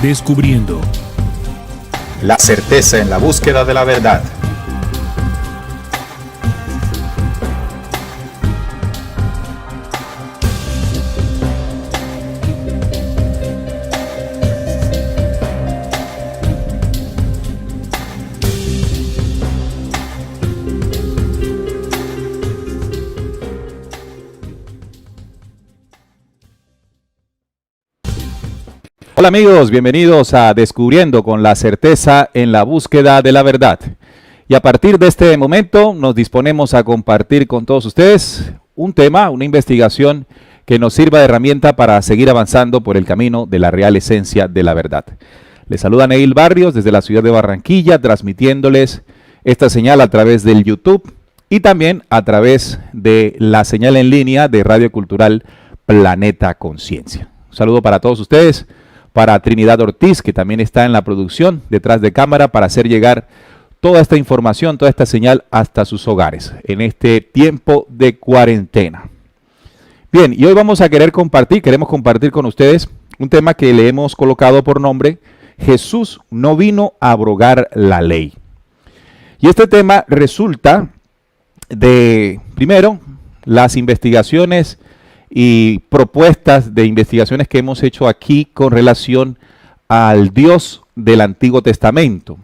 Descubriendo. La certeza en la búsqueda de la verdad. Hola amigos, bienvenidos a Descubriendo con la certeza en la búsqueda de la verdad. Y a partir de este momento nos disponemos a compartir con todos ustedes un tema, una investigación que nos sirva de herramienta para seguir avanzando por el camino de la real esencia de la verdad. Les saluda Neil Barrios desde la ciudad de Barranquilla, transmitiéndoles esta señal a través del YouTube y también a través de la señal en línea de Radio Cultural Planeta Conciencia. Un saludo para todos ustedes. Para Trinidad Ortiz, que también está en la producción, detrás de cámara, para hacer llegar toda esta información, toda esta señal hasta sus hogares, en este tiempo de cuarentena. Bien, y hoy queremos compartir con ustedes un tema que le hemos colocado por nombre, Jesús no vino a abrogar la ley. Y este tema resulta de, primero, las investigaciones y propuestas de investigaciones que hemos hecho aquí con relación al Dios del Antiguo Testamento.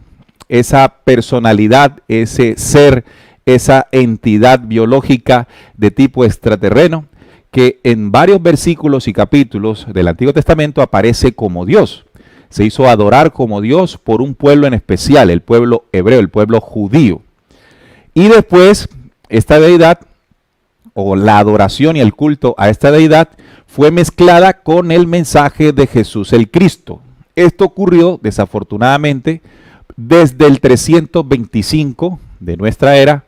Esa personalidad, ese ser, esa entidad biológica de tipo extraterreno que en varios versículos y capítulos del Antiguo Testamento aparece como Dios. Se hizo adorar como Dios por un pueblo en especial, el pueblo hebreo, el pueblo judío. Y después esta deidad, o la adoración y el culto a esta deidad, fue mezclada con el mensaje de Jesús el Cristo. Esto ocurrió desafortunadamente desde el 325 de nuestra era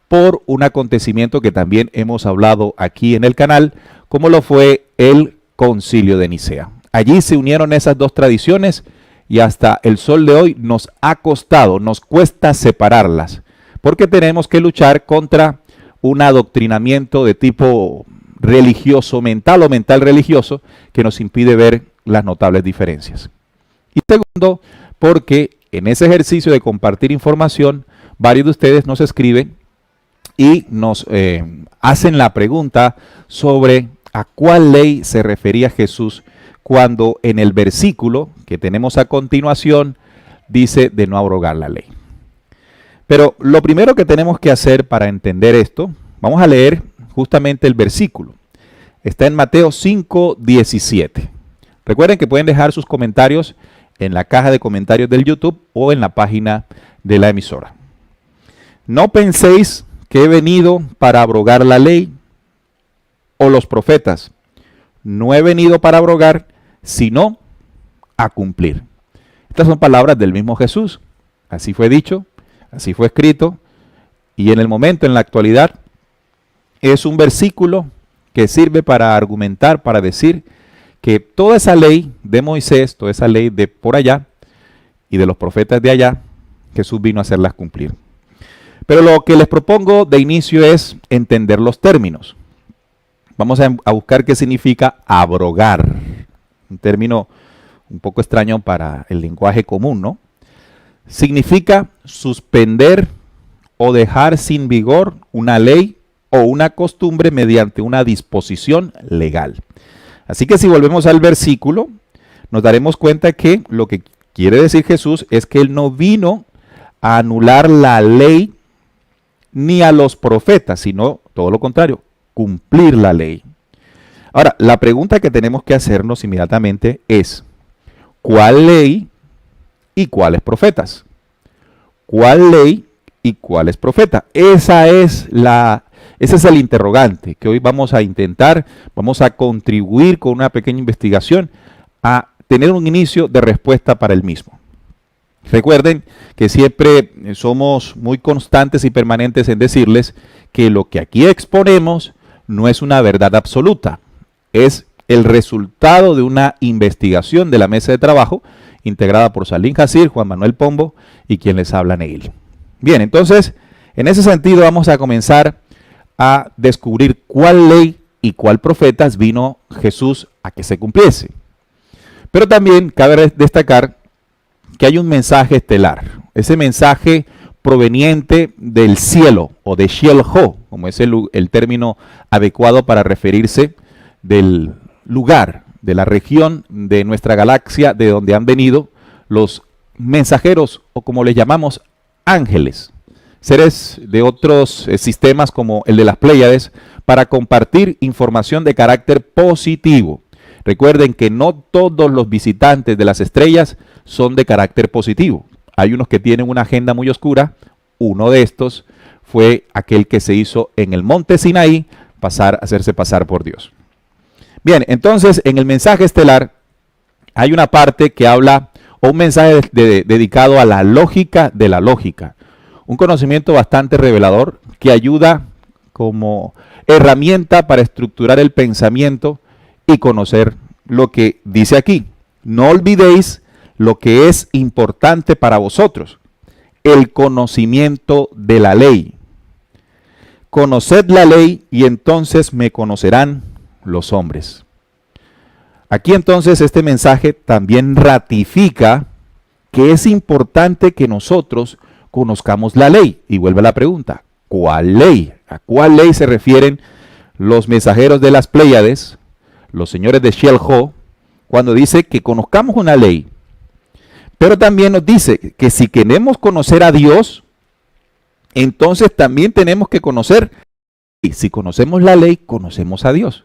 por un acontecimiento que también hemos hablado aquí en el canal, como lo fue el Concilio de Nicea. Allí se unieron esas dos tradiciones y hasta el sol de hoy nos cuesta separarlas, porque tenemos que luchar contra un adoctrinamiento de tipo religioso, mental o mental religioso, que nos impide ver las notables diferencias. Y segundo, porque en ese ejercicio de compartir información, varios de ustedes nos escriben y nos hacen la pregunta sobre a cuál ley se refería Jesús cuando en el versículo que tenemos a continuación dice de no abrogar la ley. Pero lo primero que tenemos que hacer para entender esto, vamos a leer justamente el versículo. Está en Mateo 5:17. Recuerden que pueden dejar sus comentarios en la caja de comentarios del YouTube o en la página de la emisora. No penséis que he venido para abrogar la ley o los profetas. No he venido para abrogar, sino a cumplir. Estas son palabras del mismo Jesús. Así fue dicho. Así fue escrito, y en el momento, en la actualidad, es un versículo que sirve para argumentar, para decir que toda esa ley de Moisés, toda esa ley de por allá y de los profetas de allá, Jesús vino a hacerlas cumplir. Pero lo que les propongo de inicio es entender los términos. Vamos a buscar qué significa abrogar, un término un poco extraño para el lenguaje común, ¿no? Significa suspender o dejar sin vigor una ley o una costumbre mediante una disposición legal. Así que si volvemos al versículo, nos daremos cuenta que lo que quiere decir Jesús es que Él no vino a anular la ley ni a los profetas, sino todo lo contrario, cumplir la ley. Ahora, la pregunta que tenemos que hacernos inmediatamente es, ¿cuál ley y cuáles profetas? ¿Cuál ley y cuál es profeta? Ese es el interrogante que hoy vamos a intentar, vamos a contribuir con una pequeña investigación a tener un inicio de respuesta para el mismo. Recuerden que siempre somos muy constantes y permanentes en decirles que lo que aquí exponemos no es una verdad absoluta, es el resultado de una investigación de la mesa de trabajo integrada por Salim Jacir, Juan Manuel Pombo y quien les habla, Neil. Bien, entonces, en ese sentido vamos a comenzar a descubrir cuál ley y cuál profetas vino Jesús a que se cumpliese. Pero también cabe destacar que hay un mensaje estelar. Ese mensaje proveniente del cielo o de Sheol-Ho, como es el término adecuado para referirse del lugar, de la región de nuestra galaxia de donde han venido los mensajeros o como les llamamos ángeles, seres de otros sistemas como el de las Pléyades para compartir información de carácter positivo. Recuerden que no todos los visitantes de las estrellas son de carácter positivo. Hay unos que tienen una agenda muy oscura. Uno de estos fue aquel que se hizo en el monte Sinaí, hacerse pasar por Dios. Bien, entonces en el mensaje estelar hay una parte que habla, o un mensaje dedicado a la lógica de la lógica. Un conocimiento bastante revelador que ayuda como herramienta para estructurar el pensamiento y conocer lo que dice aquí. No olvidéis lo que es importante para vosotros, el conocimiento de la ley. Conoced la ley y entonces me conocerán los hombres. Aquí entonces este mensaje también ratifica que es importante que nosotros conozcamos la ley. Y vuelve la pregunta, ¿cuál ley? ¿A cuál ley se refieren los mensajeros de las Pléyades, los señores de Sheol-Ho, cuando dice que conozcamos una ley? Pero también nos dice que si queremos conocer a Dios, entonces también tenemos que conocer, y si conocemos la ley, conocemos a Dios.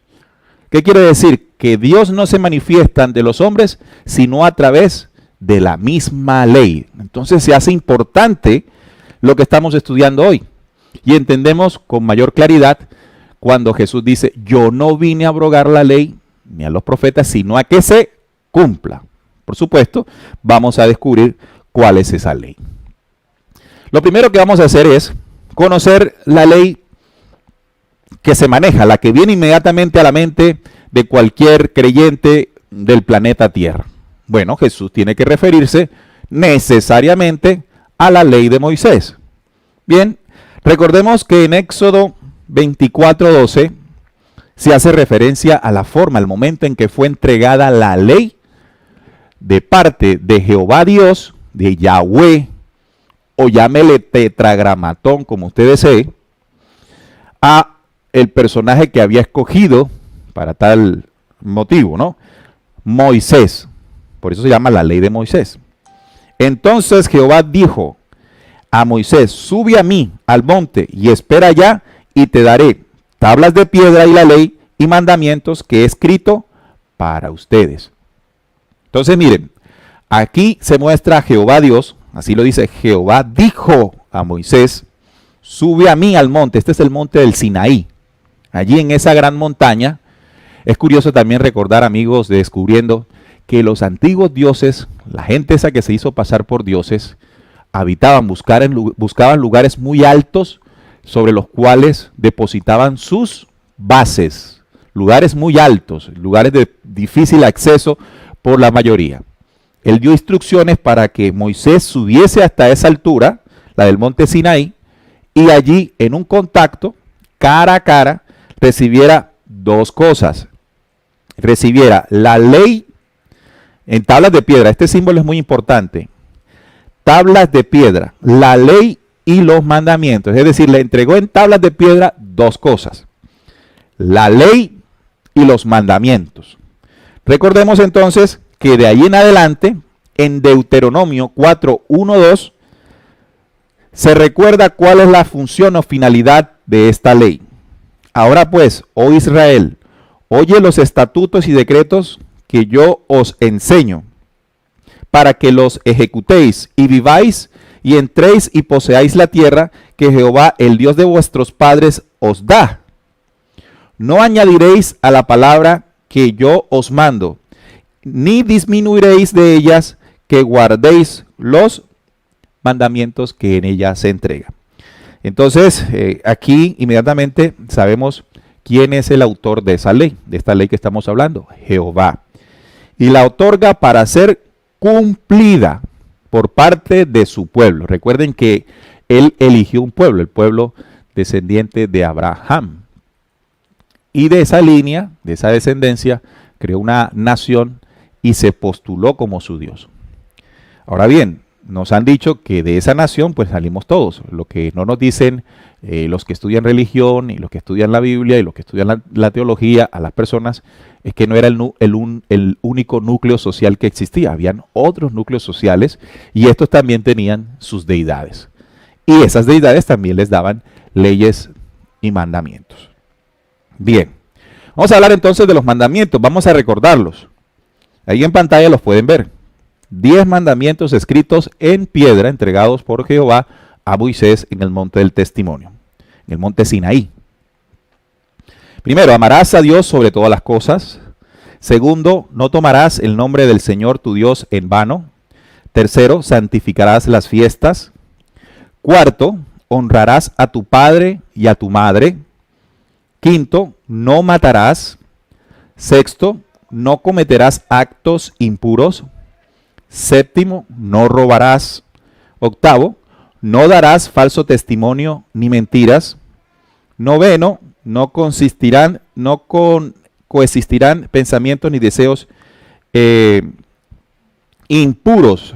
¿Qué quiere decir? Que Dios no se manifiesta ante los hombres, sino a través de la misma ley. Entonces se hace importante lo que estamos estudiando hoy. Y entendemos con mayor claridad cuando Jesús dice, yo no vine a abrogar la ley ni a los profetas, sino a que se cumpla. Por supuesto, vamos a descubrir cuál es esa ley. Lo primero que vamos a hacer es conocer la ley que se maneja, la que viene inmediatamente a la mente de cualquier creyente del planeta Tierra. Bueno, Jesús tiene que referirse necesariamente a la ley de Moisés. Bien, recordemos que en Éxodo 24:12 se hace referencia a la forma, al momento en que fue entregada la ley de parte de Jehová Dios, de Yahweh, o llámele tetragramatón, como usted desee, a el personaje que había escogido para tal motivo, ¿no? Moisés. Por eso se llama la ley de Moisés. Entonces Jehová dijo a Moisés, sube a mí al monte y espera allá y te daré tablas de piedra y la ley y mandamientos que he escrito para ustedes. Entonces miren, aquí se muestra a Jehová Dios, así lo dice, Jehová dijo a Moisés, sube a mí al monte, este es el monte del Sinaí. Allí en esa gran montaña, es curioso también recordar, amigos, de Descubriendo, que los antiguos dioses, la gente esa que se hizo pasar por dioses, buscaban lugares muy altos sobre los cuales depositaban sus bases, lugares muy altos, lugares de difícil acceso por la mayoría. Él dio instrucciones para que Moisés subiese hasta esa altura, la del monte Sinaí, y allí en un contacto, cara a cara, recibiera dos cosas. Recibiera la ley en tablas de piedra, este símbolo es muy importante, tablas de piedra, la ley y los mandamientos, es decir, le entregó en tablas de piedra dos cosas, la ley y los mandamientos. Recordemos entonces que de ahí en adelante, en Deuteronomio 4:1-2, se recuerda cuál es la función o finalidad de esta ley. Ahora pues, oh Israel, oye los estatutos y decretos que yo os enseño, para que los ejecutéis y viváis y entréis y poseáis la tierra que Jehová, el Dios de vuestros padres, os da. No añadiréis a la palabra que yo os mando, ni disminuiréis de ellas, que guardéis los mandamientos que en ella se entrega. Entonces, aquí inmediatamente sabemos quién es el autor de esa ley, de esta ley que estamos hablando, Jehová. Y la otorga para ser cumplida por parte de su pueblo. Recuerden que él eligió un pueblo, el pueblo descendiente de Abraham. Y de esa línea, de esa descendencia, creó una nación y se postuló como su Dios. Ahora bien, nos han dicho que de esa nación pues salimos todos. Lo que no nos dicen los que estudian religión y los que estudian la Biblia y los que estudian la teología a las personas es que no era el único núcleo social que existía. Habían otros núcleos sociales y estos también tenían sus deidades. Y esas deidades también les daban leyes y mandamientos. Bien, vamos a hablar entonces de los mandamientos. Vamos a recordarlos. Ahí en pantalla los pueden ver. 10 mandamientos escritos en piedra entregados por Jehová a Moisés en el monte del testimonio, en el monte Sinaí. Primero, amarás a Dios sobre todas las cosas. Segundo, no tomarás el nombre del Señor tu Dios en vano. Tercero, santificarás las fiestas. Cuarto, honrarás a tu padre y a tu madre. Quinto, no matarás. Sexto, no cometerás actos impuros. Séptimo, no robarás. Octavo, no darás falso testimonio ni mentiras. Noveno, no coexistirán pensamientos ni deseos impuros.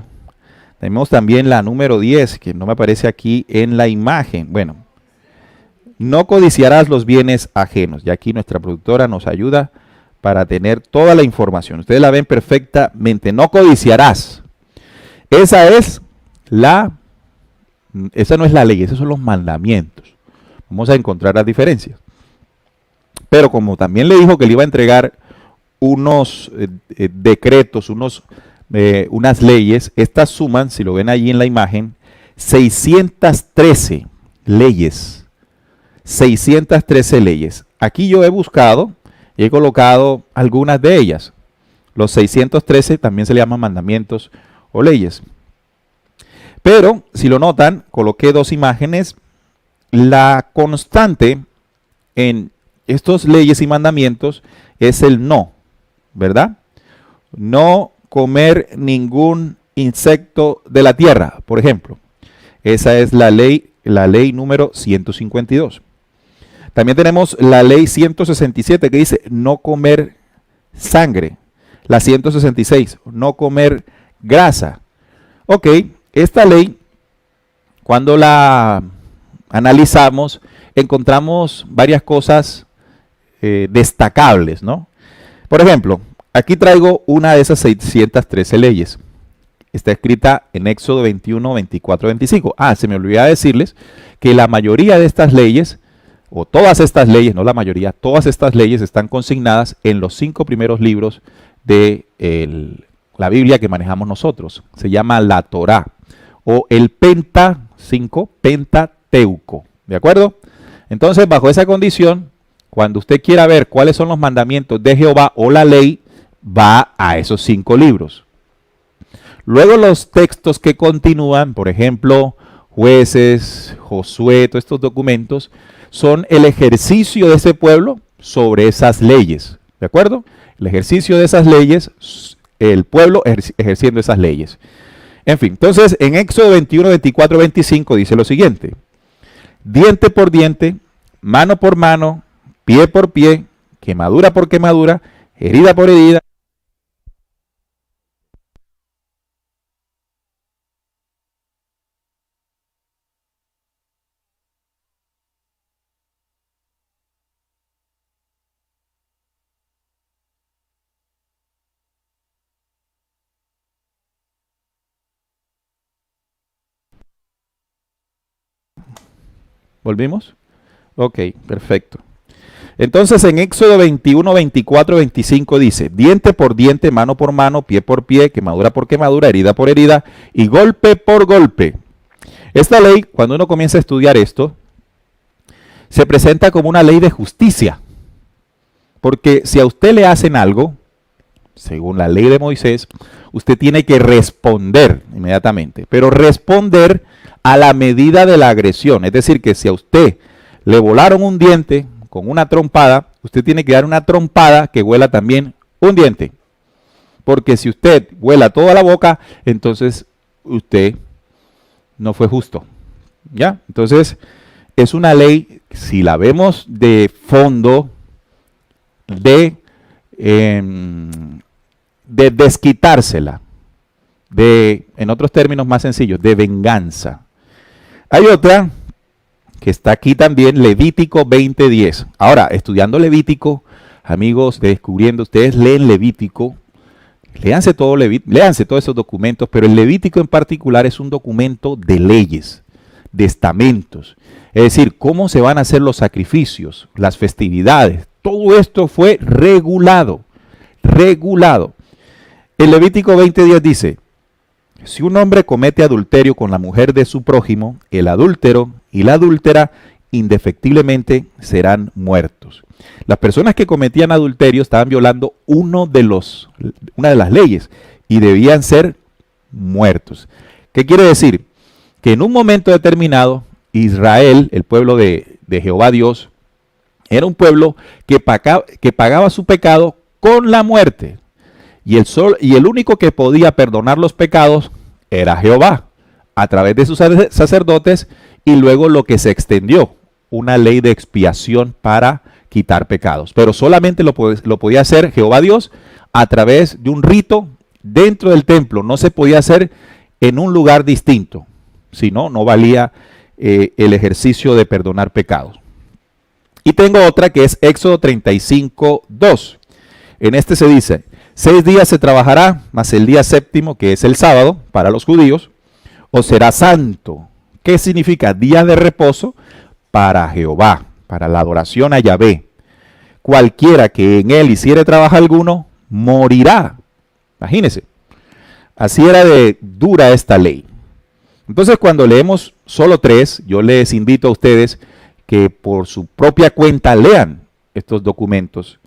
Tenemos también la número 10, que no me aparece aquí en la imagen. Bueno, no codiciarás los bienes ajenos. Y aquí nuestra productora nos ayuda para tener toda la información. Ustedes la ven perfectamente. No codiciarás. Esa no es la ley, esos son los mandamientos. Vamos a encontrar las diferencias. Pero como también le dijo que le iba a entregar unos decretos, unas leyes, estas suman, si lo ven allí en la imagen, 613 leyes. 613 leyes. Aquí yo he buscado y he colocado algunas de ellas. Los 613 también se le llaman mandamientos o leyes. Pero, si lo notan, coloqué dos imágenes. La constante en estos leyes y mandamientos es el no, ¿verdad? No comer ningún insecto de la tierra, por ejemplo. Esa es la ley número 152. También tenemos la ley 167 que dice no comer sangre. La 166, no comer grasa. Ok, esta ley, cuando la analizamos, encontramos varias cosas destacables, ¿no? Por ejemplo, aquí traigo una de esas 613 leyes. Está escrita en Éxodo 21, 24, 25. Se me olvidaba decirles que la mayoría de estas leyes, o todas estas leyes, no la mayoría, todas estas leyes están consignadas en los 5 primeros libros de la Biblia que manejamos nosotros. Se llama la Torá, o el Pentateuco, ¿de acuerdo? Entonces, bajo esa condición, cuando usted quiera ver cuáles son los mandamientos de Jehová o la ley, va a esos 5 libros. Luego los textos que continúan, por ejemplo, Jueces, Josué, todos estos documentos, son el ejercicio de ese pueblo sobre esas leyes, ¿de acuerdo? El ejercicio de esas leyes, el pueblo ejerciendo esas leyes. En fin, entonces en Éxodo 21, 24, 25 dice lo siguiente: diente por diente, mano por mano, pie por pie, quemadura por quemadura, herida por herida. ¿Volvimos? Ok, perfecto. Entonces en Éxodo 21, 24, 25 dice: diente por diente, mano por mano, pie por pie, quemadura por quemadura, herida por herida y golpe por golpe. Esta ley, cuando uno comienza a estudiar esto, se presenta como una ley de justicia. Porque si a usted le hacen algo, según la ley de Moisés, usted tiene que responder inmediatamente. Pero responder a la medida de la agresión. Es decir, que si a usted le volaron un diente con una trompada, usted tiene que dar una trompada que huela también un diente. Porque si usted huela toda la boca, entonces usted no fue justo. ¿Ya? Entonces, es una ley, si la vemos de fondo, de de desquitársela, en otros términos más sencillos, de venganza. Hay otra que está aquí también, Levítico 20:10. Ahora, estudiando Levítico, amigos, descubriendo, ustedes leen Levítico, léanse todos esos documentos, pero el Levítico en particular es un documento de leyes, de estamentos. Es decir, cómo se van a hacer los sacrificios, las festividades. Todo esto fue regulado. El Levítico 20:10 dice: si un hombre comete adulterio con la mujer de su prójimo, el adúltero y la adúltera indefectiblemente serán muertos. Las personas que cometían adulterio estaban violando una de las leyes y debían ser muertos. ¿Qué quiere decir? Que en un momento determinado, Israel, el pueblo de Jehová Dios, era un pueblo que pagaba su pecado con la muerte. Y el único que podía perdonar los pecados era Jehová, a través de sus sacerdotes, y luego lo que se extendió, una ley de expiación para quitar pecados. Pero solamente lo podía hacer Jehová Dios a través de un rito dentro del templo. No se podía hacer en un lugar distinto. Si no, no valía el ejercicio de perdonar pecados. Y tengo otra que es Éxodo 35:2. En este se dice: 6 días se trabajará, mas el día séptimo, que es el sábado, para los judíos, os será santo. ¿Qué significa? Día de reposo para Jehová, para la adoración a Yahvé. Cualquiera que en él hiciere trabajo alguno, morirá. Imagínense. Así era de dura esta ley. Entonces, cuando leemos solo 3, yo les invito a ustedes que por su propia cuenta lean estos documentos.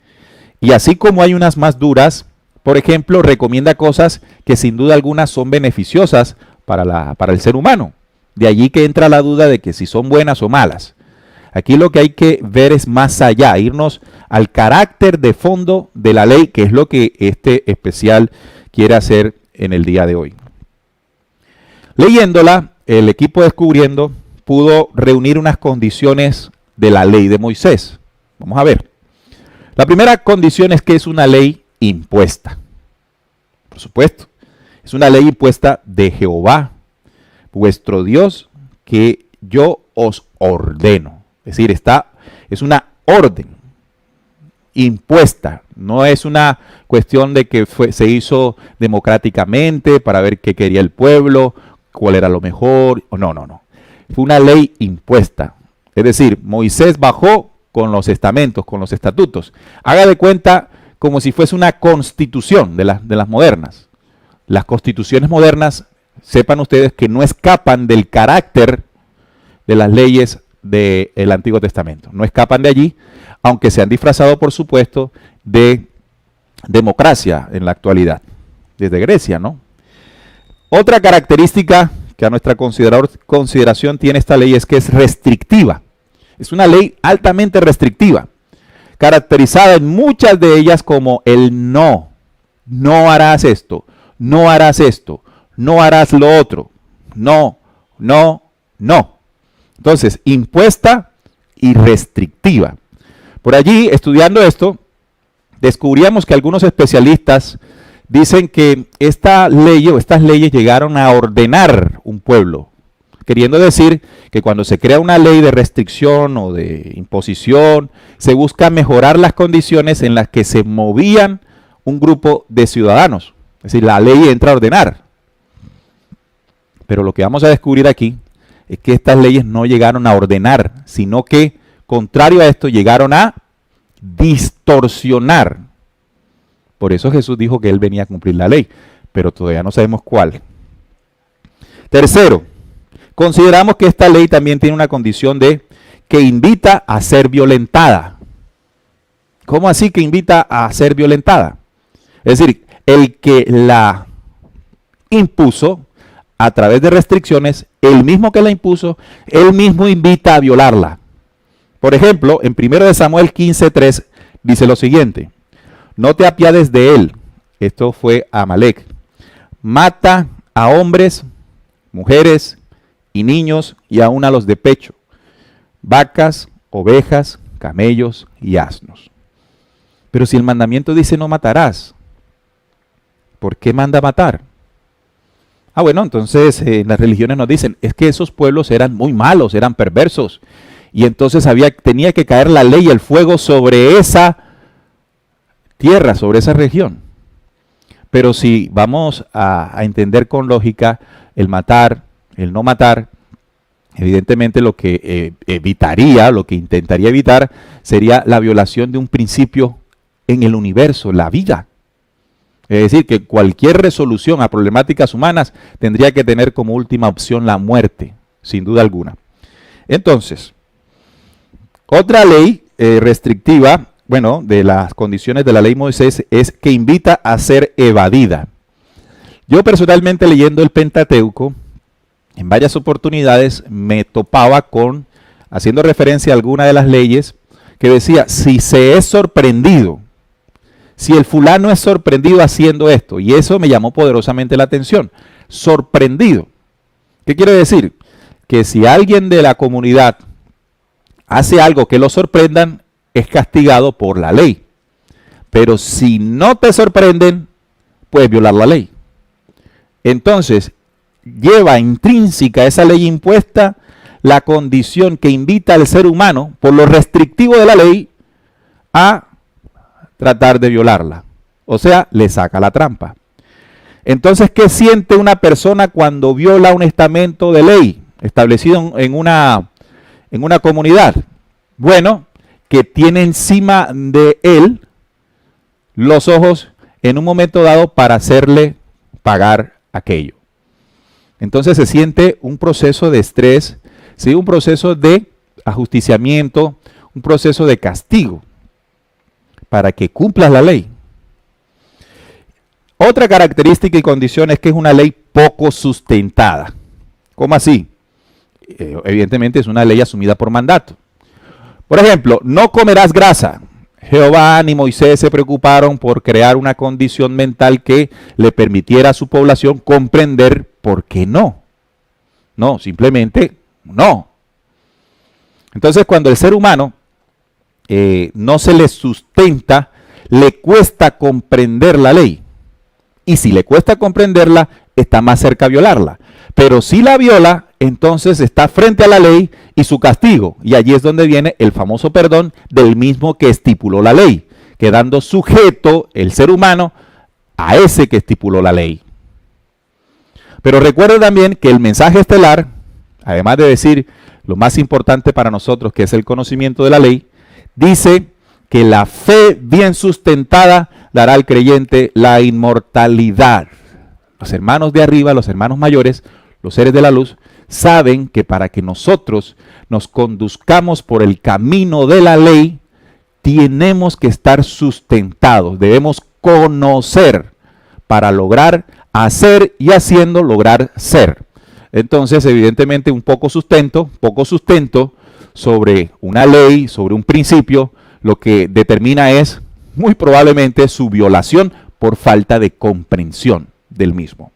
Y así como hay unas más duras, por ejemplo, recomienda cosas que sin duda alguna son beneficiosas para el ser humano. De allí que entra la duda de que si son buenas o malas. Aquí lo que hay que ver es más allá, irnos al carácter de fondo de la ley, que es lo que este especial quiere hacer en el día de hoy. Leyéndola, el equipo Descubriendo pudo reunir unas condiciones de la ley de Moisés. Vamos a ver. La primera condición es que es una ley impuesta. Por supuesto, es una ley impuesta de Jehová, vuestro Dios, que yo os ordeno. Es decir, es una orden impuesta. No es una cuestión de que se hizo democráticamente para ver qué quería el pueblo, cuál era lo mejor. No. Fue una ley impuesta. Es decir, Moisés bajó con los estamentos, con los estatutos. Haga de cuenta como si fuese una constitución de las modernas. Las constituciones modernas, sepan ustedes que no escapan del carácter de las leyes del Antiguo Testamento. No escapan de allí, aunque se han disfrazado, por supuesto, de democracia en la actualidad. Desde Grecia, ¿no? Otra característica que a nuestra consideración tiene esta ley es que es restrictiva. Es una ley altamente restrictiva, caracterizada en muchas de ellas como el no. No harás esto, no harás esto, no harás lo otro. No. Entonces, impuesta y restrictiva. Por allí, estudiando esto, descubríamos que algunos especialistas dicen que esta ley o estas leyes llegaron a ordenar un pueblo, queriendo decir que cuando se crea una ley de restricción o de imposición, se busca mejorar las condiciones en las que se movían un grupo de ciudadanos. Es decir, la ley entra a ordenar. Pero lo que vamos a descubrir aquí es que estas leyes no llegaron a ordenar, sino que, contrario a esto, llegaron a distorsionar. Por eso Jesús dijo que Él venía a cumplir la ley, pero todavía no sabemos cuál. Tercero, consideramos que esta ley también tiene una condición de que invita a ser violentada. ¿Cómo así que invita a ser violentada? Es decir, el que la impuso a través de restricciones, el mismo que la impuso, él mismo invita a violarla. Por ejemplo, en 1 Samuel 15:3 dice lo siguiente: no te apiades de él. Esto fue Amalek. Mata a hombres, mujeres y niños y aún a los de pecho, vacas, ovejas, camellos y asnos. Pero si el mandamiento dice no matarás, ¿por qué manda matar? Ah, bueno, entonces las religiones nos dicen, es que esos pueblos eran muy malos, eran perversos. Y entonces tenía que caer la ley y el fuego sobre esa tierra, sobre esa región. Pero si vamos a entender con lógica el matar, el no matar, evidentemente lo que evitaría, lo que intentaría evitar, sería la violación de un principio en el universo, la vida. Es decir, que cualquier resolución a problemáticas humanas tendría que tener como última opción la muerte, sin duda alguna. Entonces, otra ley restrictiva, bueno, de las condiciones de la ley Moisés es que invita a ser evadida. Yo personalmente leyendo el Pentateuco, en varias oportunidades me topaba con, haciendo referencia a alguna de las leyes, que decía, si se es sorprendido, si el fulano es sorprendido haciendo esto, y eso me llamó poderosamente la atención, sorprendido. ¿Qué quiere decir? Que si alguien de la comunidad hace algo que lo sorprendan, es castigado por la ley. Pero si no te sorprenden, puedes violar la ley. Entonces, lleva intrínseca esa ley impuesta la condición que invita al ser humano, por lo restrictivo de la ley, a tratar de violarla. O sea, le saca la trampa. Entonces, ¿qué siente una persona cuando viola un estamento de ley establecido en una comunidad? Bueno, que tiene encima de él los ojos en un momento dado para hacerle pagar aquello. Entonces se siente un proceso de estrés, ¿sí? Un proceso de ajusticiamiento, un proceso de castigo para que cumplas la ley. Otra característica y condición es que es una ley poco sustentada. ¿Cómo así? Evidentemente es una ley asumida por mandato. Por ejemplo, no comerás grasa. Jehová ni Moisés se preocuparon por crear una condición mental que le permitiera a su población comprender por qué no. No, simplemente no. Entonces, cuando el ser humano no se le sustenta, le cuesta comprender la ley. Y si le cuesta comprenderla, está más cerca a violarla. Pero si la viola, entonces está frente a la ley y su castigo. Y allí es donde viene el famoso perdón del mismo que estipuló la ley, quedando sujeto el ser humano a ese que estipuló la ley. Pero recuerde también que el mensaje estelar, además de decir lo más importante para nosotros, que es el conocimiento de la ley, dice que la fe bien sustentada dará al creyente la inmortalidad. Los hermanos de arriba, los hermanos mayores, los seres de la luz, saben que para que nosotros nos conduzcamos por el camino de la ley, tenemos que estar sustentados, debemos conocer para lograr hacer y haciendo lograr ser. Entonces, evidentemente, un poco sustento sobre una ley, sobre un principio, lo que determina es muy probablemente su violación por falta de comprensión del mismo.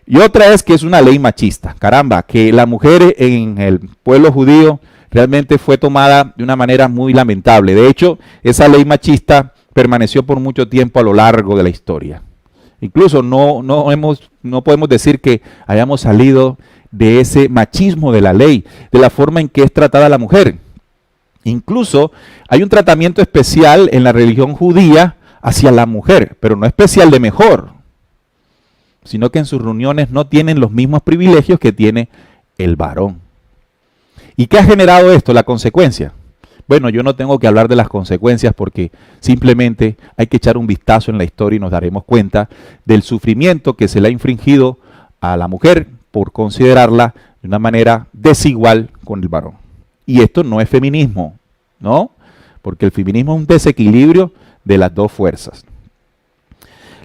Y otra es que es una ley machista. Caramba, que la mujer en el pueblo judío realmente fue tomada de una manera muy lamentable. De hecho, esa ley machista permaneció por mucho tiempo a lo largo de la historia. Incluso no podemos decir que hayamos salido de ese machismo de la ley, de la forma en que es tratada la mujer. Incluso hay un tratamiento especial en la religión judía hacia la mujer, pero no especial de mejor, sino que en sus reuniones no tienen los mismos privilegios que tiene el varón. ¿Y qué ha generado esto? La consecuencia. Bueno, yo no tengo que hablar de las consecuencias porque simplemente hay que echar un vistazo en la historia y nos daremos cuenta del sufrimiento que se le ha infringido a la mujer por considerarla de una manera desigual con el varón. Y esto no es feminismo, ¿no? Porque el feminismo es un desequilibrio de las dos fuerzas.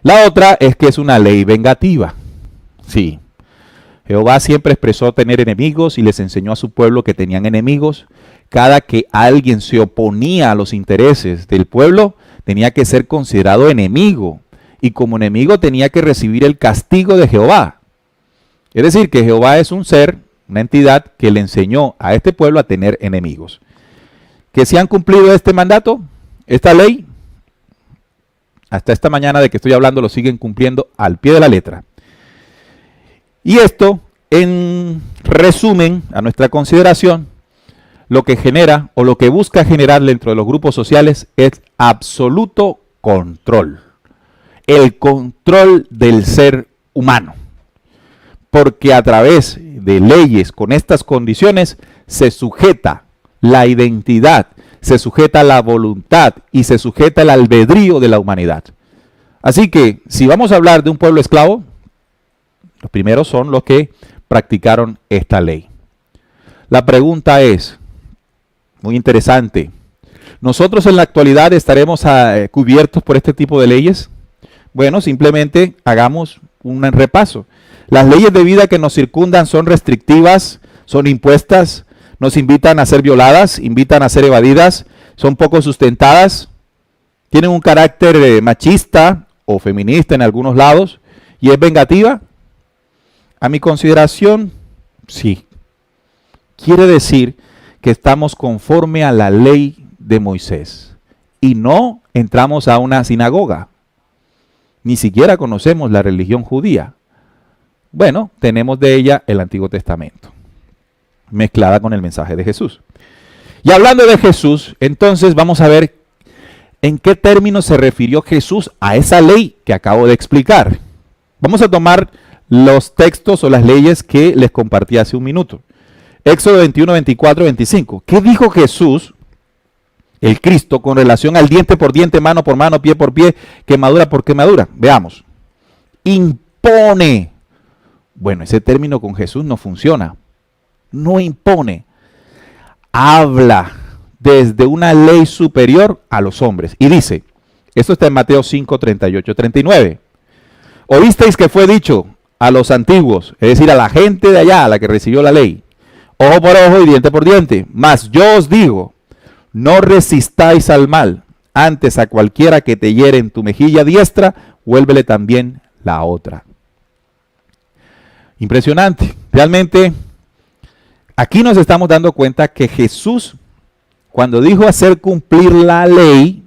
La otra es que es una ley vengativa. Sí. Jehová siempre expresó tener enemigos y les enseñó a su pueblo que tenían enemigos. Cada que alguien se oponía a los intereses del pueblo, tenía que ser considerado enemigo. Y como enemigo tenía que recibir el castigo de Jehová. Es decir, que Jehová es un ser, una entidad que le enseñó a este pueblo a tener enemigos. ¿Que si han cumplido este mandato, esta ley? hasta esta mañana de que estoy hablando, lo siguen cumpliendo al pie de la letra. Y esto, en resumen, a nuestra consideración, lo que genera o lo que busca generar dentro de los grupos sociales es absoluto control. El control del ser humano. Porque a través de leyes con estas condiciones se sujeta la identidad, se sujeta la voluntad y se sujeta el albedrío de la humanidad. Así que, si vamos a hablar de un pueblo esclavo, los primeros son los que practicaron esta ley. La pregunta es, muy interesante, ¿nosotros en la actualidad estaremos cubiertos por este tipo de leyes? Bueno, simplemente hagamos un repaso. Las leyes de vida que nos circundan son restrictivas, son impuestas, nos invitan a ser violadas, invitan a ser evadidas, son poco sustentadas, tienen un carácter machista o feminista en algunos lados y es vengativa. A mi consideración, sí. Quiere decir que estamos conforme a la ley de Moisés y no entramos a una sinagoga. Ni siquiera conocemos la religión judía. Bueno, tenemos de ella el Antiguo Testamento, mezclada con el mensaje de Jesús. Y hablando de Jesús, entonces vamos a ver en qué términos se refirió Jesús a esa ley que acabo de explicar. Vamos a tomar los textos o las leyes que les compartí hace un minuto. Éxodo 21, 24, 25. ¿Qué dijo Jesús, el Cristo, con relación al diente por diente, mano por mano, pie por pie, quemadura por quemadura? Veamos. Impone. Bueno, ese término con Jesús no funciona. No impone. Habla desde una ley superior a los hombres. Y dice, esto está en Mateo 5, 38, 39. Oísteis que fue dicho a los antiguos, es decir, a la gente de allá, a la que recibió la ley, ojo por ojo y diente por diente. Mas yo os digo, no resistáis al mal, antes a cualquiera que te hiere en tu mejilla diestra, vuélvele también la otra. Impresionante. Realmente, aquí nos estamos dando cuenta que Jesús, cuando dijo hacer cumplir la ley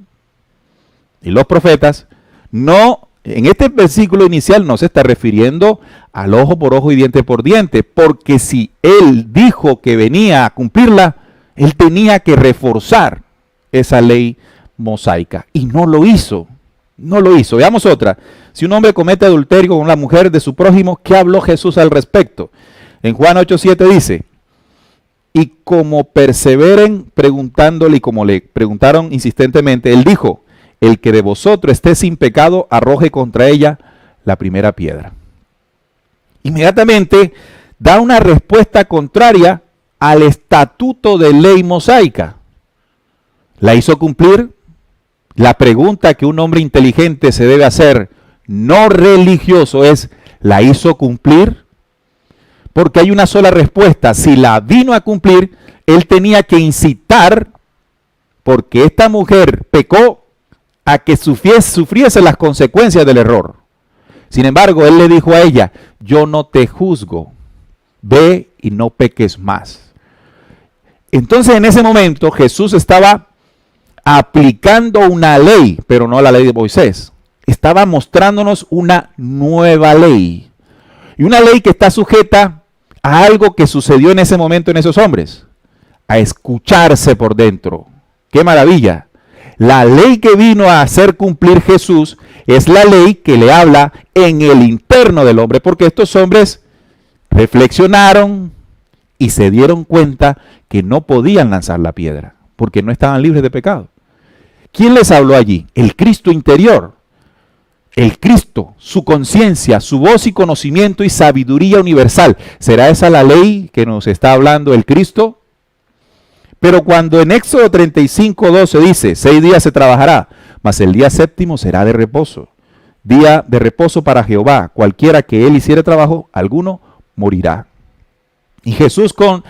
y los profetas, no, en este versículo inicial no se está refiriendo al ojo por ojo y diente por diente, porque si él dijo que venía a cumplirla, él tenía que reforzar esa ley mosaica y no lo hizo. No lo hizo. Veamos otra. Si un hombre comete adulterio con la mujer de su prójimo, ¿qué habló Jesús al respecto? En Juan 8:7 dice, y como perseveren preguntándole y como le preguntaron insistentemente, él dijo, el que de vosotros esté sin pecado, arroje contra ella la primera piedra. Inmediatamente da una respuesta contraria al estatuto de ley mosaica. La hizo cumplir. La pregunta que un hombre inteligente se debe hacer, no religioso, es, ¿la hizo cumplir? Porque hay una sola respuesta. Si la vino a cumplir, él tenía que incitar, porque esta mujer pecó, a que sufriese las consecuencias del error. Sin embargo, él le dijo a ella, yo no te juzgo, ve y no peques más. Entonces en ese momento Jesús estaba aplicando una ley, pero no la ley de Moisés. Estaba mostrándonos una nueva ley. Y una ley que está sujeta a algo que sucedió en ese momento en esos hombres. A escucharse por dentro. ¡Qué maravilla! La ley que vino a hacer cumplir Jesús es la ley que le habla en el interno del hombre. Porque estos hombres reflexionaron y se dieron cuenta que no podían lanzar la piedra. Porque no estaban libres de pecado. ¿Quién les habló allí? El Cristo interior. El Cristo, su conciencia, su voz y conocimiento y sabiduría universal. ¿Será esa la ley que nos está hablando el Cristo? Pero cuando en Éxodo 35:12 dice, 6 días se trabajará, mas el día séptimo será de reposo. Día de reposo para Jehová. Cualquiera que él hiciere trabajo, alguno morirá. Y Jesús con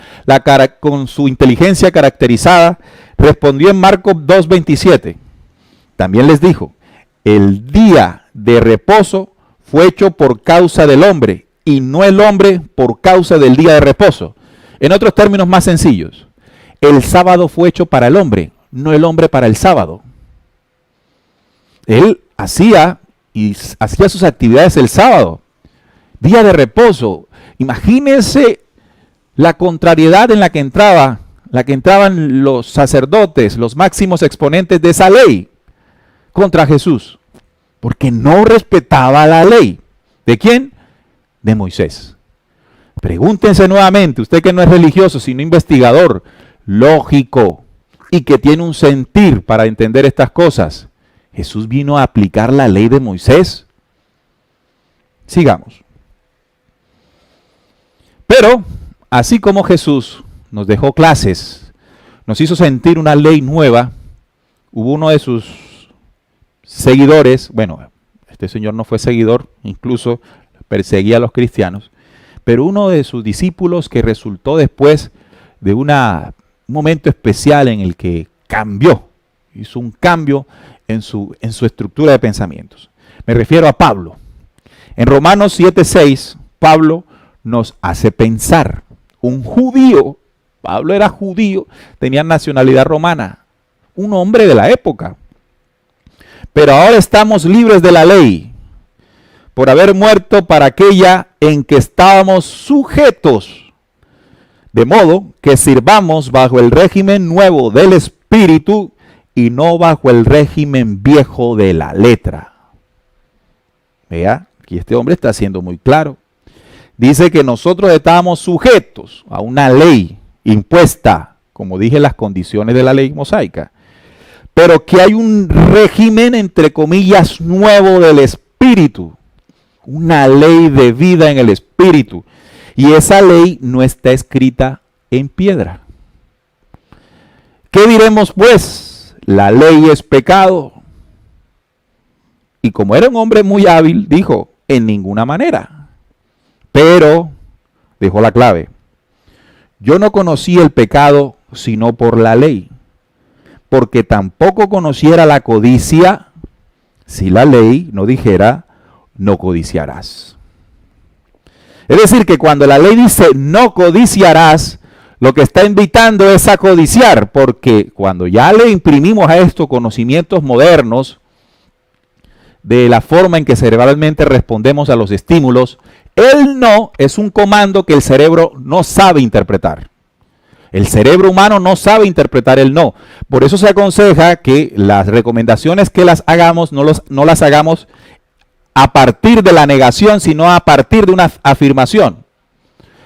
su inteligencia caracterizada respondió en Marcos 2:27. También les dijo, el día de reposo fue hecho por causa del hombre y no el hombre por causa del día de reposo. En otros términos más sencillos, el sábado fue hecho para el hombre, no el hombre para el sábado. Él hacía sus actividades el sábado, día de reposo. Imagínense la contrariedad en la que entraban los sacerdotes, los máximos exponentes de esa ley contra Jesús, porque no respetaba la ley. ¿De quién? De Moisés. Pregúntense nuevamente, usted que no es religioso, sino investigador, lógico, y que tiene un sentir para entender estas cosas. ¿Jesús vino a aplicar la ley de Moisés? Sigamos. Pero, así como Jesús nos dejó clases, nos hizo sentir una ley nueva, hubo uno de sus seguidores, bueno, este señor no fue seguidor, incluso perseguía a los cristianos, pero uno de sus discípulos que resultó después de un momento especial en el que cambió, hizo un cambio en su estructura de pensamientos. Me refiero a Pablo. En Romanos 7:6, Pablo nos hace pensar. Un judío, Pablo era judío, tenía nacionalidad romana, un hombre de la época. Pero ahora estamos libres de la ley, por haber muerto para aquella en que estábamos sujetos, de modo que sirvamos bajo el régimen nuevo del Espíritu y no bajo el régimen viejo de la letra. Vea, aquí este hombre está siendo muy claro. Dice que nosotros estábamos sujetos a una ley impuesta, como dije, las condiciones de la ley mosaica, pero que hay un régimen, entre comillas, nuevo del Espíritu, una ley de vida en el Espíritu, y esa ley no está escrita en piedra. ¿Qué diremos pues? La ley es pecado. Y como era un hombre muy hábil, dijo, en ninguna manera. Pero, dejó la clave, yo no conocí el pecado sino por la ley, porque tampoco conociera la codicia si la ley no dijera, no codiciarás. Es decir, que cuando la ley dice no codiciarás, lo que está invitando es a codiciar, porque cuando ya le imprimimos a esto conocimientos modernos de la forma en que cerebralmente respondemos a los estímulos, el no es un comando que el cerebro no sabe interpretar. El cerebro humano no sabe interpretar el no. Por eso se aconseja que las recomendaciones que las hagamos no las hagamos a partir de la negación, sino a partir de una afirmación.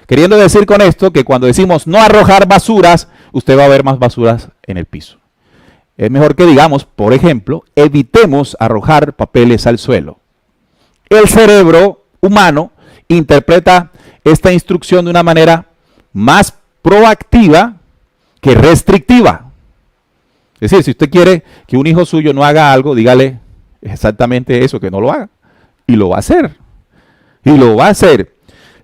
Queriendo decir con esto que cuando decimos no arrojar basuras, usted va a ver más basuras en el piso. Es mejor que digamos, por ejemplo, evitemos arrojar papeles al suelo. El cerebro humano interpreta esta instrucción de una manera más proactiva que restrictiva. Es decir, si usted quiere que un hijo suyo no haga algo, dígale exactamente eso, que no lo haga. Y lo va a hacer. Y lo va a hacer.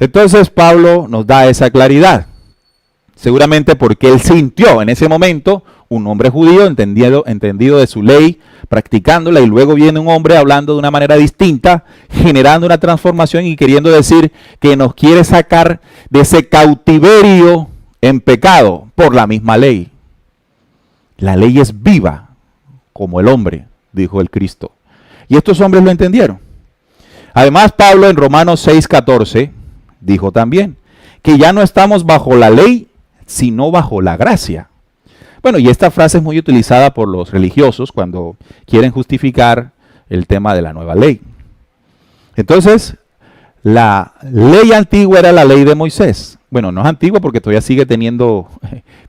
Entonces Pablo nos da esa claridad. Seguramente porque él sintió en ese momento un hombre judío entendido de su ley, practicándola, y luego viene un hombre hablando de una manera distinta, generando una transformación y queriendo decir que nos quiere sacar de ese cautiverio en pecado por la misma ley. La ley es viva como el hombre, dijo el Cristo. Y estos hombres lo entendieron. Además, Pablo en Romanos 6:14 dijo también que ya no estamos bajo la ley, sino bajo la gracia. Bueno, y esta frase es muy utilizada por los religiosos cuando quieren justificar el tema de la nueva ley. Entonces, la ley antigua era la ley de Moisés. Bueno, no es antigua porque todavía sigue teniendo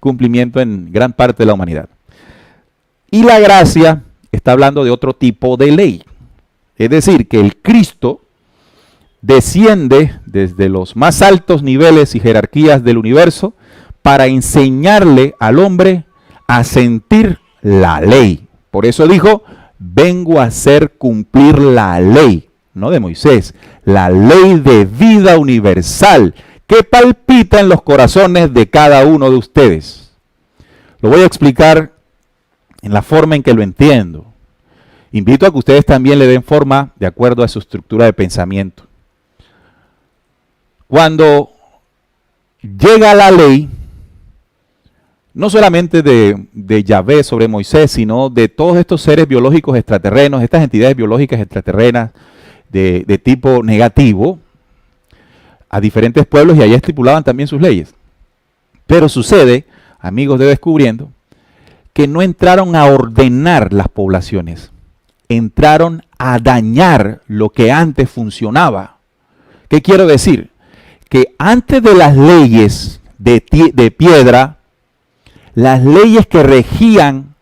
cumplimiento en gran parte de la humanidad. Y la gracia está hablando de otro tipo de ley. Es decir, que el Cristo desciende desde los más altos niveles y jerarquías del universo para enseñarle al hombre a sentir la ley. Por eso dijo, vengo a hacer cumplir la ley, no de Moisés, la ley de vida universal que palpita en los corazones de cada uno de ustedes. Lo voy a explicar en la forma en que lo entiendo. Invito a que ustedes también le den forma de acuerdo a su estructura de pensamiento. Cuando llega la ley, no solamente de Yahvé sobre Moisés, sino de todos estos seres biológicos extraterrenos, estas entidades biológicas extraterrenas de tipo negativo, a diferentes pueblos, y allá estipulaban también sus leyes. Pero sucede, amigos de Descubriendo, que no entraron a ordenar las poblaciones, entraron a dañar lo que antes funcionaba. ¿Qué quiero decir? Que antes de las leyes de piedra, las leyes que regían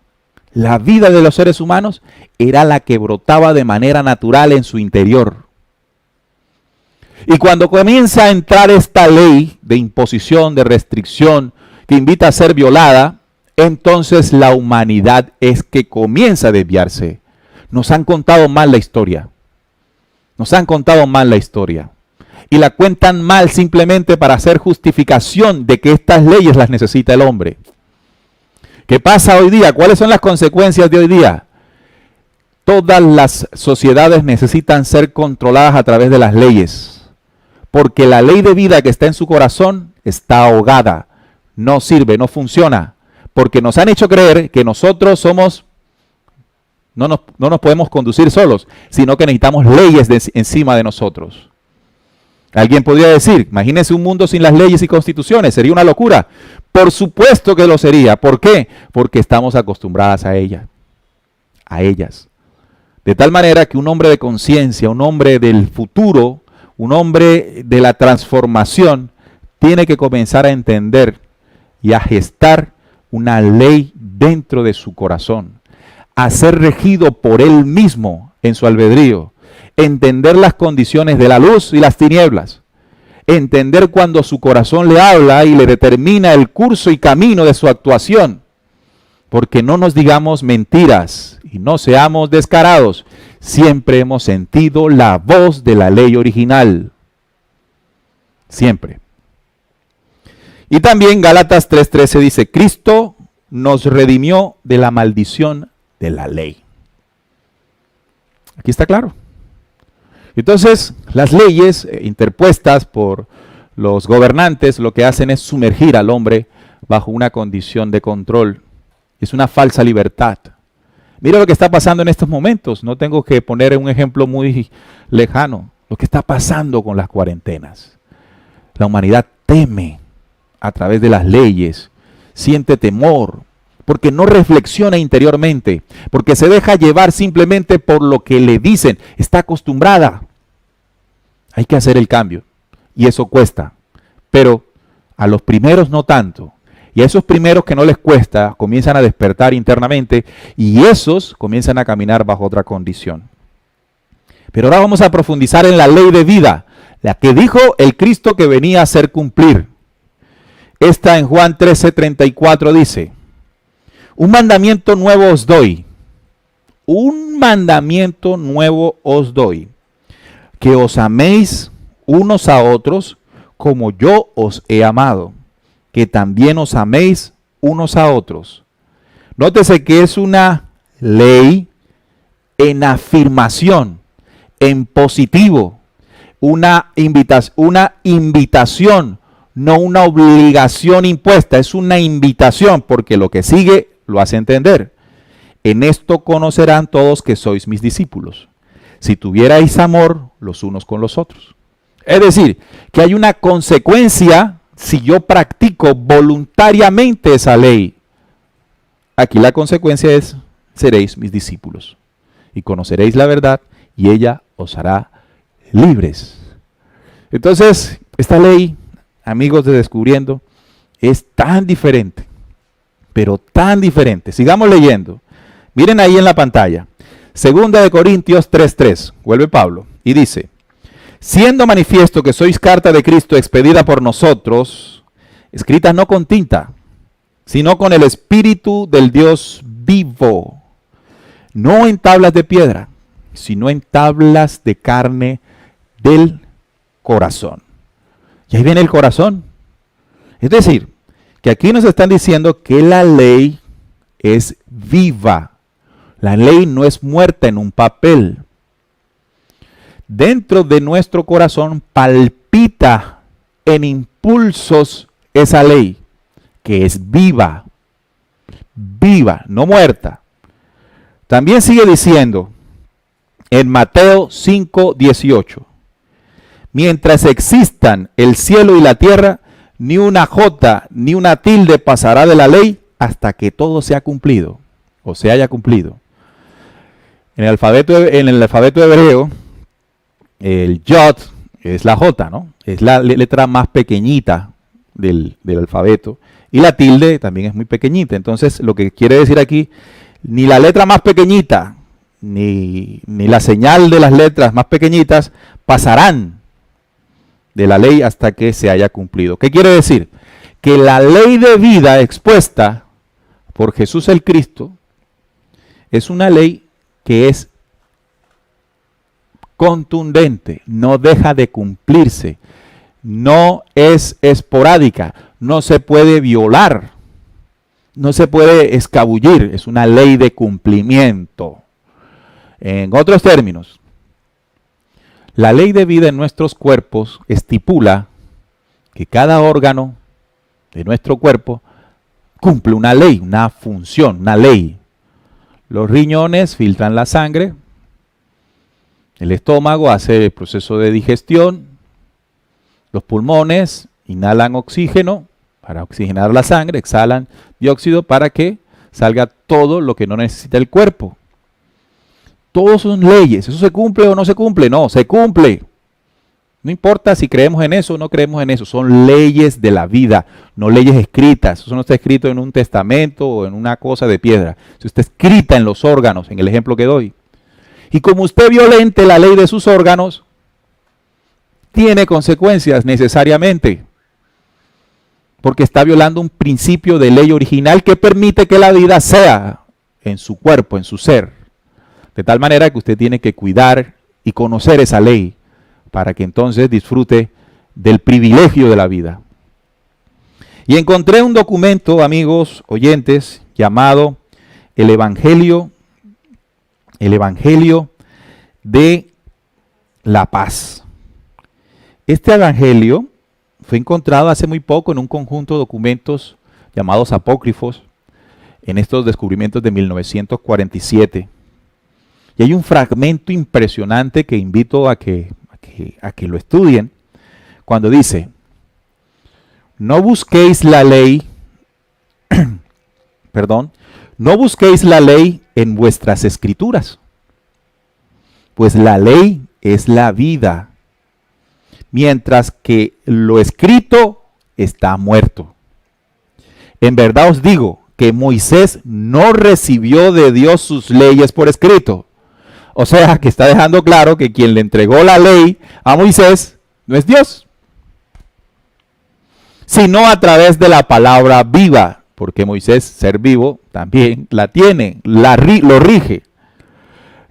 la vida de los seres humanos era la que brotaba de manera natural en su interior. Y cuando comienza a entrar esta ley de imposición, de restricción, que invita a ser violada, entonces la humanidad es que comienza a desviarse. Nos han contado mal la historia. Nos han contado mal la historia. Y la cuentan mal simplemente para hacer justificación de que estas leyes las necesita el hombre. ¿Qué pasa hoy día? ¿Cuáles son las consecuencias de hoy día? Todas las sociedades necesitan ser controladas a través de las leyes. Porque la ley de vida que está en su corazón está ahogada. No sirve, no funciona. Porque nos han hecho creer que nosotros somos, no nos podemos conducir solos, sino que necesitamos leyes encima de nosotros. Alguien podría decir, imagínense un mundo sin las leyes y constituciones, sería una locura. Por supuesto que lo sería. ¿Por qué? Porque estamos acostumbradas a ellas. De tal manera que un hombre de conciencia, un hombre del futuro, un hombre de la transformación, tiene que comenzar a entender y a gestar una ley dentro de su corazón, a ser regido por él mismo en su albedrío, entender las condiciones de la luz y las tinieblas, entender cuando su corazón le habla y le determina el curso y camino de su actuación, porque no nos digamos mentiras y no seamos descarados. Siempre hemos sentido la voz de la ley original. Siempre. Y también Gálatas 3:13 dice, Cristo nos redimió de la maldición de la ley. Aquí está claro. Entonces, las leyes interpuestas por los gobernantes lo que hacen es sumergir al hombre bajo una condición de control. Es una falsa libertad. Mira lo que está pasando en estos momentos. No tengo que poner un ejemplo muy lejano. Lo que está pasando con las cuarentenas. La humanidad teme a través de las leyes. Siente temor. Porque no reflexiona interiormente. Porque se deja llevar simplemente por lo que le dicen. Está acostumbrada. Hay que hacer el cambio. Y eso cuesta. Pero a los primeros no tanto. Y a esos primeros que no les cuesta, comienzan a despertar internamente y esos comienzan a caminar bajo otra condición. Pero ahora vamos a profundizar en la ley de vida, la que dijo el Cristo que venía a hacer cumplir. Esta en Juan 13:34 dice, un mandamiento nuevo os doy, un mandamiento nuevo os doy, que os améis unos a otros como yo os he amado. Que también os améis unos a otros. Nótese que es una ley en afirmación, en positivo, una invitación, no una obligación impuesta, es una invitación, porque lo que sigue lo hace entender. En esto conocerán todos que sois mis discípulos, si tuvierais amor los unos con los otros. Es decir, que hay una consecuencia si yo practico voluntariamente esa ley. Aquí la consecuencia es, seréis mis discípulos y conoceréis la verdad y ella os hará libres. Entonces, esta ley, amigos de Descubriendo, es tan diferente, pero tan diferente. Sigamos leyendo. Miren ahí en la pantalla. 2 Corintios 3:3. Vuelve Pablo y dice, siendo manifiesto que sois carta de Cristo expedida por nosotros, escrita no con tinta, sino con el Espíritu del Dios vivo, no en tablas de piedra, sino en tablas de carne del corazón. Y ahí viene el corazón. Es decir, que aquí nos están diciendo que la ley es viva. La ley no es muerta en un papel. Dentro de nuestro corazón palpita en impulsos esa ley, que es viva. viva, no muerta. También sigue diciendo en Mateo 5:18, mientras existan el cielo y la tierra, ni una jota ni una tilde pasará de la ley hasta que todo sea cumplido o se haya cumplido. En el alfabeto hebreo, el yod es la J, ¿no? Es la letra más pequeñita del alfabeto. Y la tilde también es muy pequeñita. Entonces, lo que quiere decir aquí, ni la letra más pequeñita, ni la señal de las letras más pequeñitas pasarán de la ley hasta que se haya cumplido. ¿Qué quiere decir? Que la ley de vida expuesta por Jesús el Cristo es una ley que es contundente, no deja de cumplirse, no es esporádica, no se puede violar, no se puede escabullir, es una ley de cumplimiento. En otros términos, la ley de vida en nuestros cuerpos estipula que cada órgano de nuestro cuerpo cumple una ley, una función, una ley. Los riñones filtran la sangre, el estómago hace el proceso de digestión, los pulmones inhalan oxígeno para oxigenar la sangre, exhalan dióxido para que salga todo lo que no necesita el cuerpo. Todos son leyes. ¿Eso se cumple o no se cumple? No, se cumple. No importa si creemos en eso o no creemos en eso. Son leyes de la vida, no leyes escritas. Eso no está escrito en un testamento o en una cosa de piedra. Eso está escrita en los órganos, en el ejemplo que doy. Y como usted violente la ley de sus órganos, tiene consecuencias necesariamente. Porque está violando un principio de ley original que permite que la vida sea en su cuerpo, en su ser. De tal manera que usted tiene que cuidar y conocer esa ley para que entonces disfrute del privilegio de la vida. Y encontré un documento, amigos oyentes, llamado el Evangelio de la Paz. Este Evangelio fue encontrado hace muy poco en un conjunto de documentos llamados apócrifos, en estos descubrimientos de 1947. Y hay un fragmento impresionante que invito a que lo estudien, cuando dice: no busquéis la ley, no busquéis la ley en vuestras escrituras, pues la ley es la vida, mientras que lo escrito está muerto. En verdad os digo que Moisés no recibió de Dios sus leyes por escrito. O sea, que está dejando claro que quien le entregó la ley a Moisés no es Dios, sino a través de la palabra viva, porque Moisés, ser vivo, también la tiene, lo rige.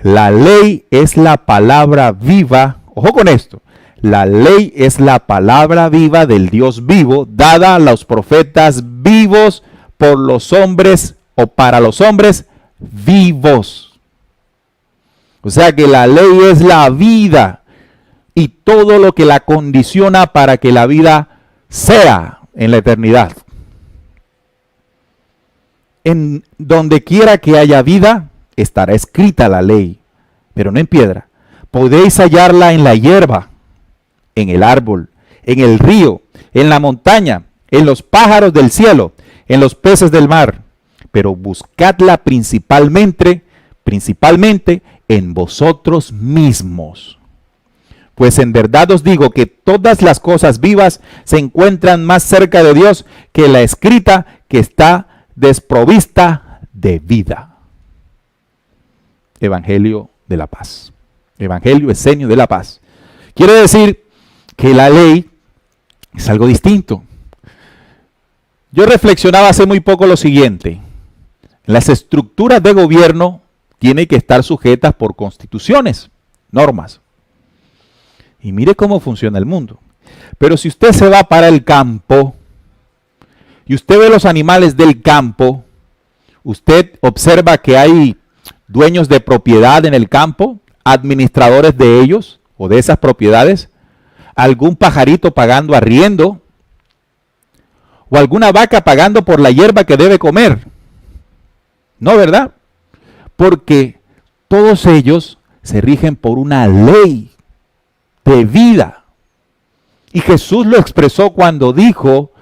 La ley es la palabra viva, ojo con esto, la ley es la palabra viva del Dios vivo, dada a los profetas vivos por los hombres o para los hombres vivos. O sea que la ley es la vida y todo lo que la condiciona para que la vida sea en la eternidad. En donde quiera que haya vida, estará escrita la ley, pero no en piedra. Podéis hallarla en la hierba, en el árbol, en el río, en la montaña, en los pájaros del cielo, en los peces del mar. Pero buscadla principalmente en vosotros mismos. Pues en verdad os digo que todas las cosas vivas se encuentran más cerca de Dios que la escrita, que está desprovista de vida. Evangelio de la paz. Evangelio esenio de la paz. Quiere decir que la ley es algo distinto. Yo reflexionaba hace muy poco lo siguiente: las estructuras de gobierno tienen que estar sujetas por constituciones, normas. Y mire cómo funciona el mundo. Pero si usted se va para el campo y usted ve los animales del campo, usted observa que hay dueños de propiedad en el campo, administradores de ellos o de esas propiedades, algún pajarito pagando arriendo o alguna vaca pagando por la hierba que debe comer. No, ¿verdad? Porque todos ellos se rigen por una ley de vida. Y Jesús lo expresó cuando dijo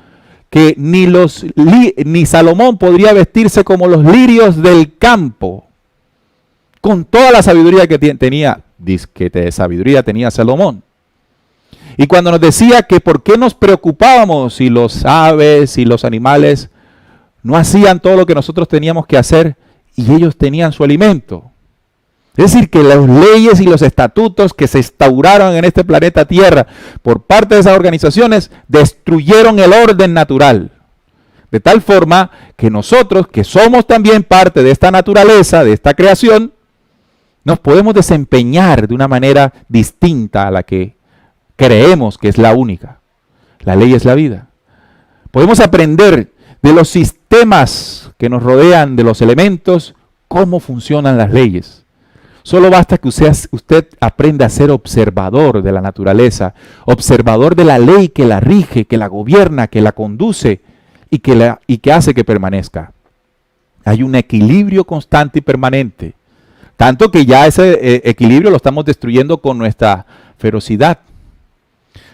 que ni Salomón podría vestirse como los lirios del campo, con toda la sabiduría que tenía, de sabiduría tenía Salomón. Y cuando nos decía que por qué nos preocupábamos si los aves y los animales no hacían todo lo que nosotros teníamos que hacer y ellos tenían su alimento. Es decir, que las leyes y los estatutos que se instauraron en este planeta Tierra por parte de esas organizaciones destruyeron el orden natural. De tal forma que nosotros, que somos también parte de esta naturaleza, de esta creación, nos podemos desempeñar de una manera distinta a la que creemos que es la única. La ley es la vida. Podemos aprender de los sistemas que nos rodean, de los elementos, cómo funcionan las leyes. Solo basta que usted aprenda a ser observador de la naturaleza, observador de la ley que la rige, que la gobierna, que la conduce y que hace que permanezca. Hay un equilibrio constante y permanente, tanto que ya ese equilibrio lo estamos destruyendo con nuestra ferocidad.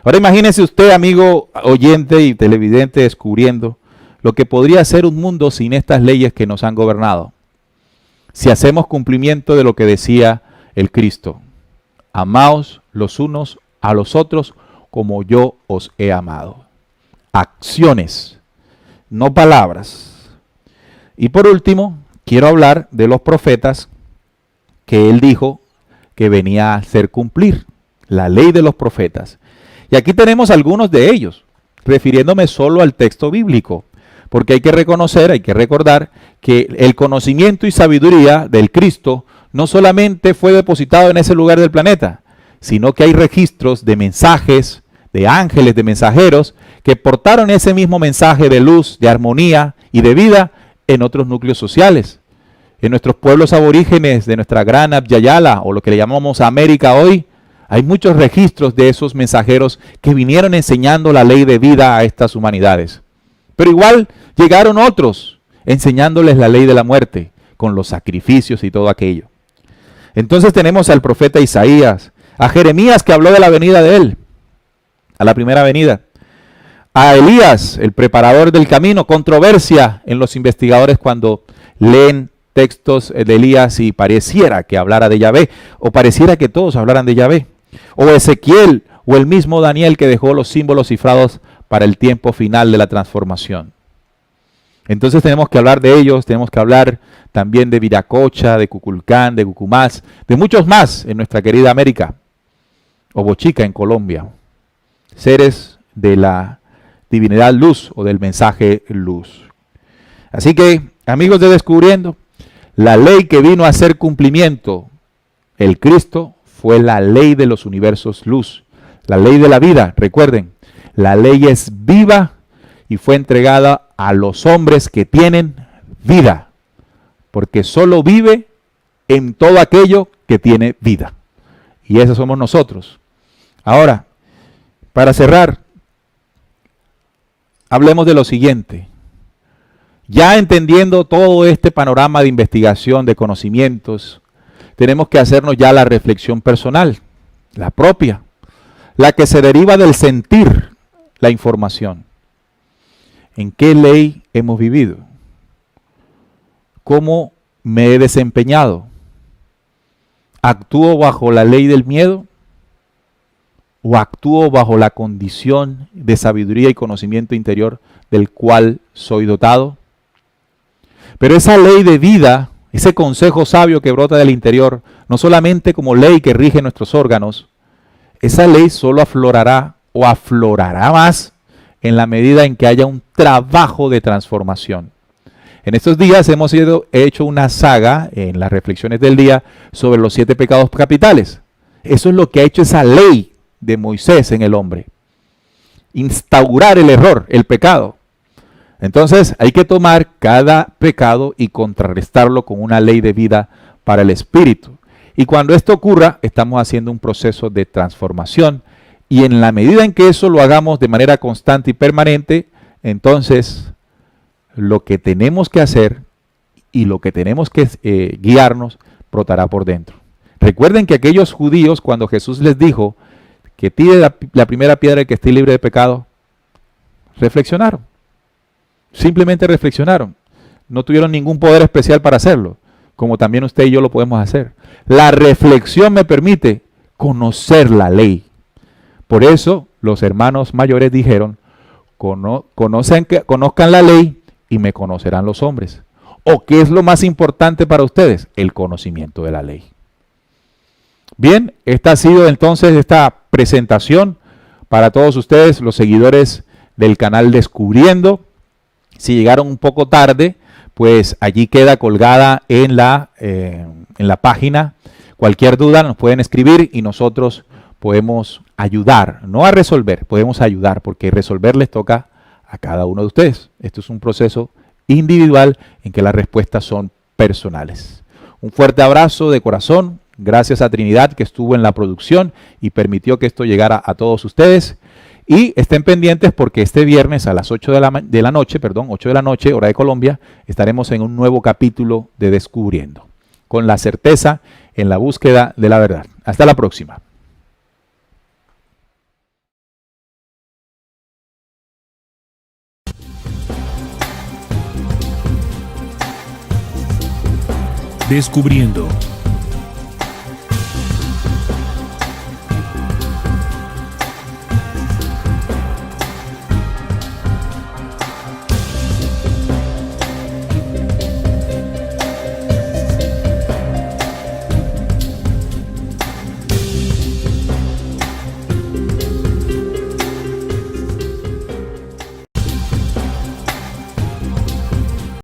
Ahora imagínese usted, amigo oyente y televidente, descubriendo lo que podría ser un mundo sin estas leyes que nos han gobernado. Si hacemos cumplimiento de lo que decía el Cristo: amaos los unos a los otros como yo os he amado. Acciones, no palabras. Y por último, quiero hablar de los profetas que él dijo que venía a hacer cumplir, la ley de los profetas. Y aquí tenemos algunos de ellos, refiriéndome solo al texto bíblico. Porque hay que reconocer, hay que recordar que el conocimiento y sabiduría del Cristo no solamente fue depositado en ese lugar del planeta, sino que hay registros de mensajes, de ángeles, de mensajeros, que portaron ese mismo mensaje de luz, de armonía y de vida en otros núcleos sociales. En nuestros pueblos aborígenes de nuestra gran Abya-Yala, o lo que le llamamos América hoy, hay muchos registros de esos mensajeros que vinieron enseñando la ley de vida a estas humanidades. Pero igual llegaron otros enseñándoles la ley de la muerte, con los sacrificios y todo aquello. Entonces tenemos al profeta Isaías, a Jeremías que habló de la venida de él, a la primera venida, a Elías, el preparador del camino, controversia en los investigadores cuando leen textos de Elías y pareciera que hablara de Yahvé, o pareciera que todos hablaran de Yahvé, o Ezequiel, o el mismo Daniel que dejó los símbolos cifrados para el tiempo final de la transformación. Entonces tenemos que hablar de ellos, tenemos que hablar también de Viracocha, de Cuculcán, de Cucumás, de muchos más en nuestra querida América, o Bochica en Colombia, seres de la divinidad luz o del mensaje luz. Así que, amigos de Descubriendo, la ley que vino a hacer cumplimiento, el Cristo, fue la ley de los universos luz, la ley de la vida. Recuerden, la ley es viva y fue entregada a los hombres que tienen vida, porque solo vive en todo aquello que tiene vida. Y esos somos nosotros. Ahora, para cerrar, hablemos de lo siguiente. Ya entendiendo todo este panorama de investigación, de conocimientos, tenemos que hacernos ya la reflexión personal, la propia, la que se deriva del sentir la información. ¿En qué ley hemos vivido? ¿Cómo me he desempeñado? ¿Actúo bajo la ley del miedo? ¿O actúo bajo la condición de sabiduría y conocimiento interior del cual soy dotado? Pero esa ley de vida, ese consejo sabio que brota del interior, no solamente como ley que rige nuestros órganos, esa ley solo aflorará o aflorará más en la medida en que haya un trabajo de transformación. En estos días hemos hecho una saga en las reflexiones del día sobre los 7 pecados capitales. Eso es lo que ha hecho esa ley de Moisés en el hombre. Instaurar el error, el pecado. Entonces hay que tomar cada pecado y contrarrestarlo con una ley de vida para el espíritu. Y cuando esto ocurra, estamos haciendo un proceso de transformación. Y en la medida en que eso lo hagamos de manera constante y permanente, entonces lo que tenemos que hacer y lo que tenemos que guiarnos brotará por dentro. Recuerden que aquellos judíos, cuando Jesús les dijo que tire la primera piedra el que esté libre de pecado, reflexionaron. Simplemente reflexionaron. No tuvieron ningún poder especial para hacerlo, como también usted y yo lo podemos hacer. La reflexión me permite conocer la ley. Por eso los hermanos mayores dijeron, conozcan la ley y me conocerán los hombres. ¿O qué es lo más importante para ustedes? El conocimiento de la ley. Bien, esta ha sido entonces esta presentación para todos ustedes, los seguidores del canal Descubriendo. Si llegaron un poco tarde, pues allí queda colgada en la página. Cualquier duda nos pueden escribir y nosotros podemos ayudar, no a resolver, podemos ayudar, porque resolver les toca a cada uno de ustedes. Esto es un proceso individual en que las respuestas son personales. Un fuerte abrazo de corazón. Gracias a Trinidad que estuvo en la producción y permitió que esto llegara a todos ustedes. Y estén pendientes porque este viernes a las 8 de la noche, hora de Colombia, estaremos en un nuevo capítulo de Descubriendo, con la certeza en la búsqueda de la verdad. Hasta la próxima. Descubriendo.